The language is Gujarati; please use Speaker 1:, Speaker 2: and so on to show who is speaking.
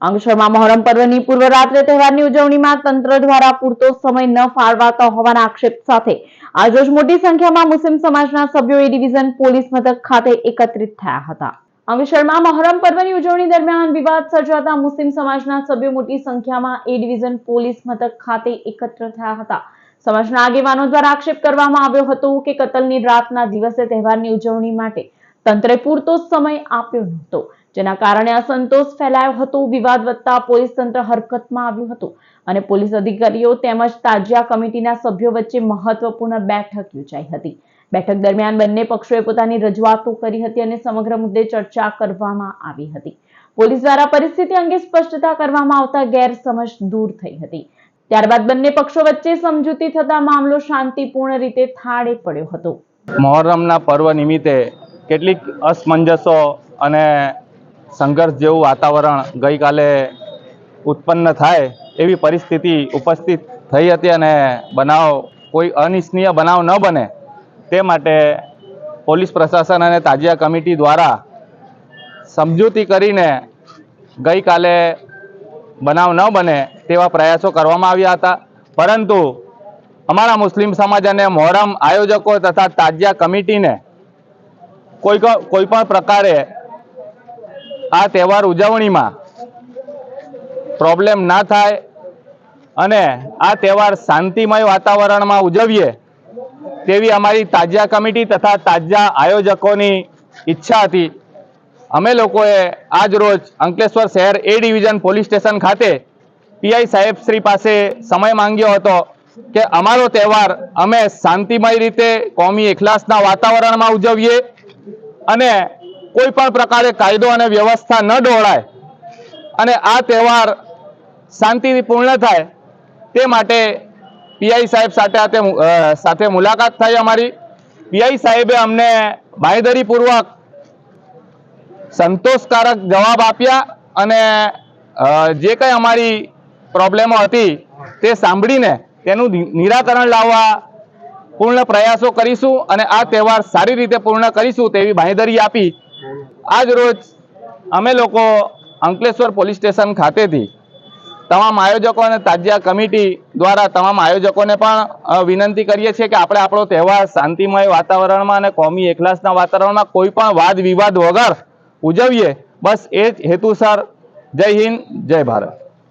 Speaker 1: અંકલેશ્વરમાં મહોરમ પર્વની પૂર્વ રાત્રે તહેવારની ઉજવણીમાં તંત્ર દ્વારા પૂરતો સમય ન ફાળવાતો હોવાના આક્ષેપ સાથે આજરોજ મોટી સંખ્યામાં મુસ્લિમ સમાજના સભ્યો એ ડિવિઝન પોલીસ મથક ખાતે એકત્રિત થયા હતા। અંકલેશ્વરમાં મહોરમ પર્વની ઉજવણી દરમિયાન વિવાદ સર્જાતા મુસ્લિમ સમાજના સભ્યો મોટી સંખ્યામાં એ ડિવિઝન પોલીસ મથક ખાતે એકત્ર થયા હતા। સમાજના આગેવાનો દ્વારા આક્ષેપ કરવામાં આવ્યો હતો કે કતલની રાતના દિવસે તહેવારની ઉજવણી માટે તંત્રે પૂરતો સમય આપ્યો નહોતો, જેના કારણે અસંતોષ ફેલાયો હતો। વિવાદ વધતા પોલીસ તંત્ર હરકતમાં આવ્યું હતું અને પોલીસ અધિકારીઓ તેમજ તાજિયા કમિટીના સભ્યો વચ્ચે મહત્વપૂર્ણ બેઠક યોજાઈ હતી। બેઠક દરમિયાન બંને પક્ષોએ પોતાની રજૂઆતો કરી હતી અને સમગ્ર મુદ્દે ચર્ચા કરવામાં આવી હતી। પોલીસ દ્વારા પરિસ્થિતિ અંગે સ્પષ્ટતા કરવામાં આવતા ગેરસમજ દૂર થઈ હતી। ત્યારબાદ બંને પક્ષો વચ્ચે સમજૂતી થતા મામલો શાંતિપૂર્ણ રીતે થાળે પડ્યો હતો।
Speaker 2: મહોરમના પર્વ નિમિત્તે કેટલીક અસમંજસો અને સંઘર્ષ જેવું વાતાવરણ ગઈકાલે ઉત્પન્ન થાય એવી પરિસ્થિતિ ઉપસ્થિત થઈ હતી અને કોઈ અનિચ્છનીય બનાવ ન બને તે માટે પોલીસ પ્રશાસન અને તાજિયા કમિટી દ્વારા સમજૂતી કરીને ગઈકાલે બનાવ ન બને તેવા પ્રયાસો કરવામાં આવ્યા હતા। પરંતુ અમારા મુસ્લિમ સમાજ અને મહોરમ આયોજકો તથા તાજિયા કમિટીને કોઈ પણ પ્રકારે આ તહેવાર ઉજવણીમાં પ્રોબ્લેમ ના થાય અને આ તહેવાર શાંતિમય વાતાવરણમાં ઉજવીએ તેવી અમારી તાજિયા કમિટી તથા તાજિયા આયોજકોની ઈચ્છા હતી। અમે લોકોએ આજ રોજ અંકલેશ્વર શહેર એ ડિવિઝન પોલીસ સ્ટેશન ખાતે પીઆઈ સાહેબ શ્રી પાસે સમય માંગ્યો હતો કે અમારો તહેવાર અમે શાંતિમય રીતે કોમી એખલાસના વાતાવરણમાં ઉજવીએ અને કોઈ પણ પ્રકારે કાયદો અને વ્યવસ્થા ન ડહોળાય અને આ તહેવાર શાંતિથી પૂર્ણ થાય તે માટે પીઆઈ સાહેબ સાથે મુલાકાત થઈ અમારી। પીઆઈ સાહેબે અમને બાંહેધરીપૂર્વક સંતોષકારક જવાબ આપ્યા અને જે કંઈ અમારી પ્રોબ્લેમો હતી તે સાંભળીને તેનું નિરાકરણ લાવવા પૂર્ણ પ્રયાસો કરીશું અને આ તહેવાર સારી રીતે પૂર્ણ કરીશું તેવી બાંહેધરી આપી આજ રોજ અમે લોકો અંકલેશ્વર પોલીસ સ્ટેશન ખાતેથી તમામ આયોજકો અને તાજિયા કમિટી દ્વારા તમામ આયોજકોને પણ વિનંતી કરીએ છીએ કે આપણે આપણો તહેવાર શાંતિમય વાતાવરણમાં અને કોમી એખલાસના વાતાવરણમાં કોઈ પણ વાદ વિવાદ વગર ઉજવીએ, બસ એ જ હેતુસર। જય હિન્દ, જય ભારત।